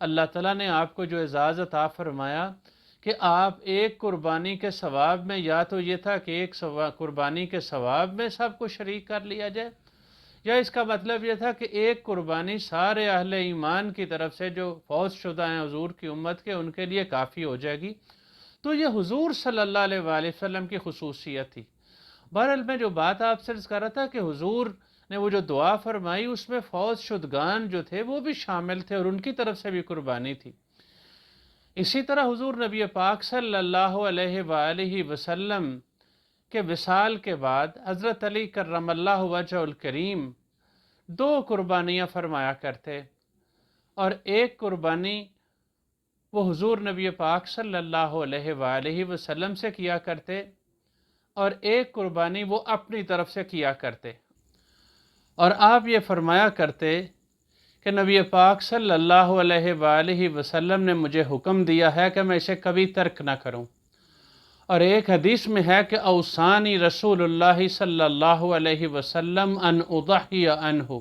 اللہ تعالیٰ نے آپ کو جو اعزاز عطا فرمایا کہ آپ ایک قربانی کے ثواب میں، یا تو یہ تھا کہ ایک قربانی کے ثواب میں سب کو شریک کر لیا جائے، یا اس کا مطلب یہ تھا کہ ایک قربانی سارے اہل ایمان کی طرف سے جو فوت شدہ ہیں حضور کی امت کے، ان کے لیے کافی ہو جائے گی۔ تو یہ حضور صلی اللہ علیہ وآلہ وسلم کی خصوصیت تھی۔ بہرحال میں جو بات آپ سے عرض کر رہا تھا کہ حضور نے وہ جو دعا فرمائی اس میں فوت شدگان جو تھے وہ بھی شامل تھے اور ان کی طرف سے بھی قربانی تھی۔ اسی طرح حضور نبی پاک صلی اللہ علیہ وآلہ وسلم کے وصال کے بعد حضرت علی کرم اللہ وجہ الکریم 2 قربانیاں فرمایا کرتے، اور ایک قربانی وہ حضور نبی پاک صلی اللہ علیہ وآلہ وسلم سے کیا کرتے اور ایک قربانی وہ اپنی طرف سے کیا کرتے، اور آپ یہ فرمایا کرتے کہ نبی پاک صلی اللہ علیہ وآلہ وسلم نے مجھے حکم دیا ہے کہ میں اسے کبھی ترک نہ کروں، اور ایک حدیث میں ہے کہ اوصانی رسول اللہ صلی اللہ علیہ وسلم ان اضحی عنہ،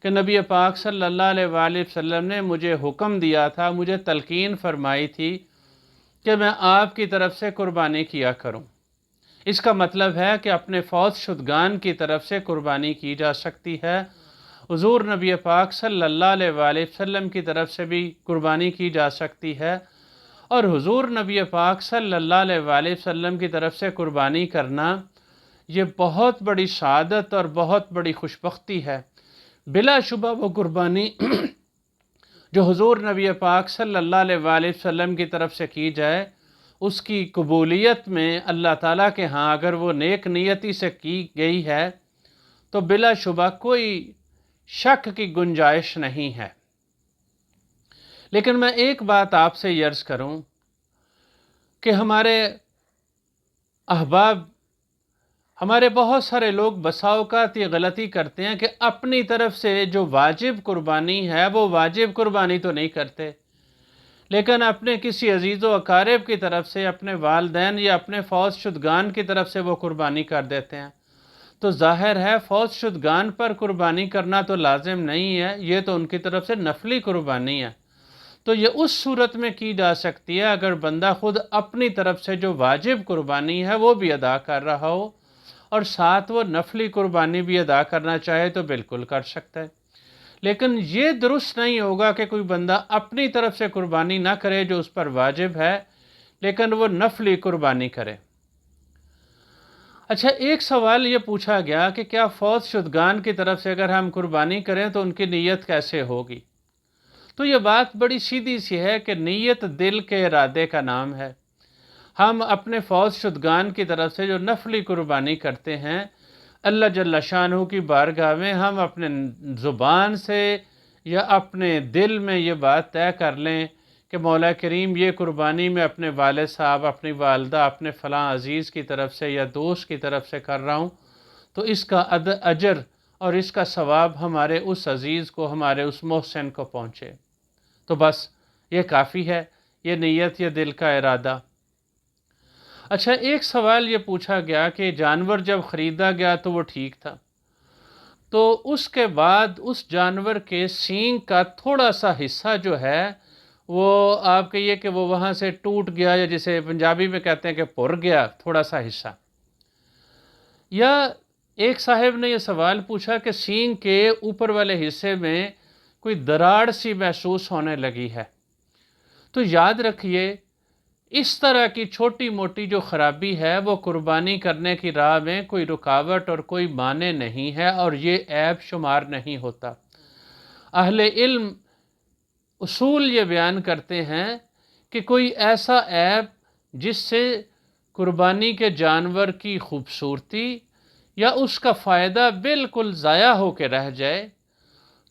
کہ نبی پاک صلی اللہ علیہ وآلہ وسلم نے مجھے حکم دیا تھا، مجھے تلقین فرمائی تھی کہ میں آپ کی طرف سے قربانی کیا کروں۔ اس کا مطلب ہے کہ اپنے فوت شدگان کی طرف سے قربانی کی جا سکتی ہے، حضور نبی پاک صلی اللہ علیہ وآلہ وسلم کی طرف سے بھی قربانی کی جا سکتی ہے، اور حضور نبی پاک صلی اللہ علیہ وآلہ وسلم کی طرف سے قربانی کرنا یہ بہت بڑی سعادت اور بہت بڑی خوشبختی ہے۔ بلا شبہ وہ قربانی جو حضور نبی پاک صلی اللہ علیہ وآلہ وسلم کی طرف سے کی جائے، اس کی قبولیت میں اللہ تعالیٰ کے ہاں اگر وہ نیک نیتی سے کی گئی ہے تو بلا شبہ کوئی شک کی گنجائش نہیں ہے۔ لیکن میں ایک بات آپ سے عرض کروں کہ ہمارے احباب، ہمارے بہت سارے لوگ بسا اوقات یہ غلطی کرتے ہیں کہ اپنی طرف سے جو واجب قربانی ہے وہ واجب قربانی تو نہیں کرتے، لیکن اپنے کسی عزیز و اقارب کی طرف سے، اپنے والدین یا اپنے فوت شدگان کی طرف سے وہ قربانی کر دیتے ہیں۔ تو ظاہر ہے فوت شدگان پر قربانی کرنا تو لازم نہیں ہے، یہ تو ان کی طرف سے نفلی قربانی ہے۔ تو یہ اس صورت میں کی جا سکتی ہے اگر بندہ خود اپنی طرف سے جو واجب قربانی ہے وہ بھی ادا کر رہا ہو اور ساتھ وہ نفلی قربانی بھی ادا کرنا چاہے تو بالکل کر سکتا ہے۔ لیکن یہ درست نہیں ہوگا کہ کوئی بندہ اپنی طرف سے قربانی نہ کرے جو اس پر واجب ہے، لیکن وہ نفلی قربانی کرے۔ اچھا، ایک سوال یہ پوچھا گیا کہ کیا فوت شدگان کی طرف سے اگر ہم قربانی کریں تو ان کی نیت کیسے ہوگی؟ تو یہ بات بڑی سیدھی سی ہے کہ نیت دل کے ارادے کا نام ہے۔ ہم اپنے فوت شدگان کی طرف سے جو نفلی قربانی کرتے ہیں، اللہ جل شانہ کی بارگاہ میں ہم اپنے زبان سے یا اپنے دل میں یہ بات طے کر لیں کہ مولا کریم یہ قربانی میں اپنے والد صاحب، اپنی والدہ، اپنے فلاں عزیز کی طرف سے یا دوست کی طرف سے کر رہا ہوں، تو اس کا اجر اور اس کا ثواب ہمارے اس عزیز کو، ہمارے اس محسن کو پہنچے، تو بس یہ کافی ہے، یہ نیت، یہ دل کا ارادہ۔ اچھا، ایک سوال یہ پوچھا گیا کہ جانور جب خریدا گیا تو وہ ٹھیک تھا، تو اس کے بعد اس جانور کے سینگ کا تھوڑا سا حصہ جو ہے وہ آپ کہیے کہ وہ وہاں سے ٹوٹ گیا، یا جسے پنجابی میں کہتے ہیں کہ پھر گیا تھوڑا سا حصہ، یا ایک صاحب نے یہ سوال پوچھا کہ سینگ کے اوپر والے حصے میں کوئی دراڑ سی محسوس ہونے لگی ہے۔ تو یاد رکھیے، اس طرح کی چھوٹی موٹی جو خرابی ہے وہ قربانی کرنے کی راہ میں کوئی رکاوٹ اور کوئی مانع نہیں ہے، اور یہ عیب شمار نہیں ہوتا۔ اہل علم اصول یہ بیان کرتے ہیں کہ کوئی ایسا عیب جس سے قربانی کے جانور کی خوبصورتی یا اس کا فائدہ بالکل ضائع ہو کے رہ جائے،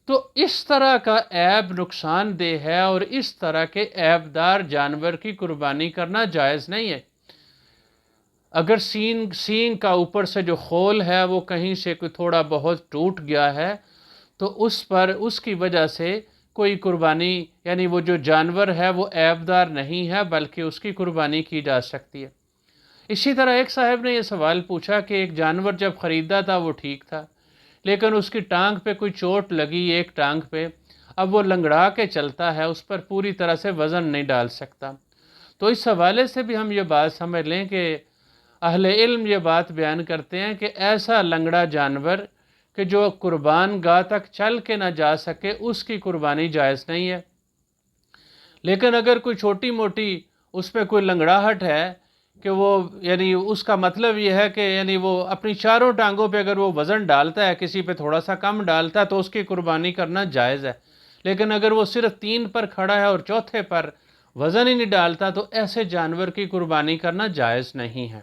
تو اس طرح کا عیب نقصان دہ ہے، اور اس طرح کے عیبدار جانور کی قربانی کرنا جائز نہیں ہے۔ اگر سینگ کا اوپر سے جو خول ہے وہ کہیں سے کوئی تھوڑا بہت ٹوٹ گیا ہے تو اس پر اس کی وجہ سے کوئی قربانی، یعنی وہ جو جانور ہے وہ عیبدار نہیں ہے، بلکہ اس کی قربانی کی جا سکتی ہے۔ اسی طرح ایک صاحب نے یہ سوال پوچھا کہ ایک جانور جب خریدا تھا وہ ٹھیک تھا، لیکن اس کی ٹانگ پہ کوئی چوٹ لگی، ایک ٹانگ پہ، اب وہ لنگڑا کے چلتا ہے، اس پر پوری طرح سے وزن نہیں ڈال سکتا۔ تو اس حوالے سے بھی ہم یہ بات سمجھ لیں کہ اہل علم یہ بات بیان کرتے ہیں کہ ایسا لنگڑا جانور کہ جو قربان گاہ تک چل کے نہ جا سکے، اس کی قربانی جائز نہیں ہے۔ لیکن اگر کوئی چھوٹی موٹی اس پہ کوئی لنگڑاہٹ ہے کہ وہ یعنی اس کا مطلب یہ ہے کہ یعنی وہ اپنی چاروں ٹانگوں پہ اگر وہ وزن ڈالتا ہے، کسی پہ تھوڑا سا کم ڈالتا ہے، تو اس کی قربانی کرنا جائز ہے۔ لیکن اگر وہ صرف 3 پر کھڑا ہے اور چوتھے پر وزن ہی نہیں ڈالتا، تو ایسے جانور کی قربانی کرنا جائز نہیں ہے۔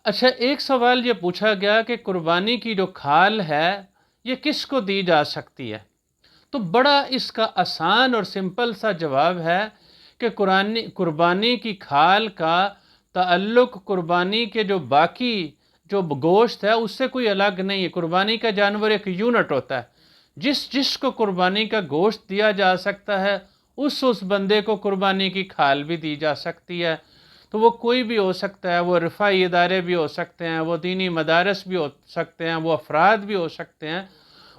اچھا، ایک سوال یہ پوچھا گیا کہ قربانی کی جو کھال ہے یہ کس کو دی جا سکتی ہے؟ تو بڑا اس کا آسان اور سمپل سا جواب ہے کہ قربانی کی کھال کا تعلق قربانی کے جو باقی جو گوشت ہے اس سے کوئی الگ نہیں ہے۔ قربانی کا جانور ایک یونٹ ہوتا ہے، جس کو قربانی کا گوشت دیا جا سکتا ہے اس بندے کو قربانی کی کھال بھی دی جا سکتی ہے۔ تو وہ کوئی بھی ہو سکتا ہے، وہ رفاعی ادارے بھی ہو سکتے ہیں، وہ دینی مدارس بھی ہو سکتے ہیں، وہ افراد بھی ہو سکتے ہیں،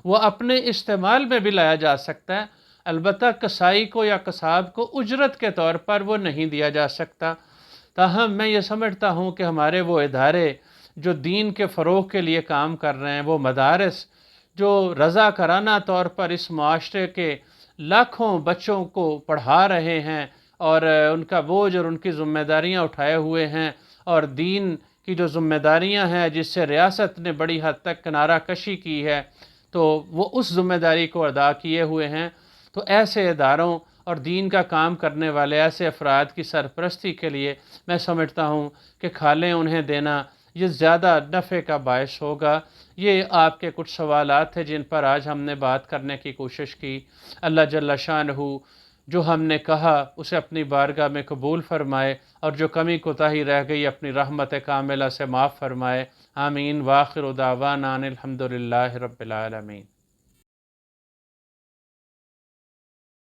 وہ اپنے استعمال میں بھی لایا جا سکتا ہے۔ البتہ کسائی کو یا قصاب کو اجرت کے طور پر وہ نہیں دیا جا سکتا۔ تاہم میں یہ سمجھتا ہوں کہ ہمارے وہ ادارے جو دین کے فروغ کے لیے کام کر رہے ہیں، وہ مدارس جو رضاکارانہ طور پر اس معاشرے کے لاکھوں بچوں کو پڑھا رہے ہیں اور ان کا بوجھ اور ان کی ذمہ داریاں اٹھائے ہوئے ہیں، اور دین کی جو ذمہ داریاں ہیں جس سے ریاست نے بڑی حد تک کنارہ کشی کی ہے، تو وہ اس ذمہ داری کو ادا کیے ہوئے ہیں، تو ایسے اداروں اور دین کا کام کرنے والے ایسے افراد کی سرپرستی کے لیے میں سمجھتا ہوں کہ کھالیں انہیں دینا یہ زیادہ نفع کا باعث ہوگا۔ یہ آپ کے کچھ سوالات تھے جن پر آج ہم نے بات کرنے کی کوشش کی۔ اللہ جل شانہ جو ہم نے کہا اسے اپنی بارگاہ میں قبول فرمائے، اور جو کمی کوتاہی رہ گئی اپنی رحمت کاملہ سے معاف فرمائے۔ آمین۔ وآخر دعوانا ان الحمد للہ رب العالمین۔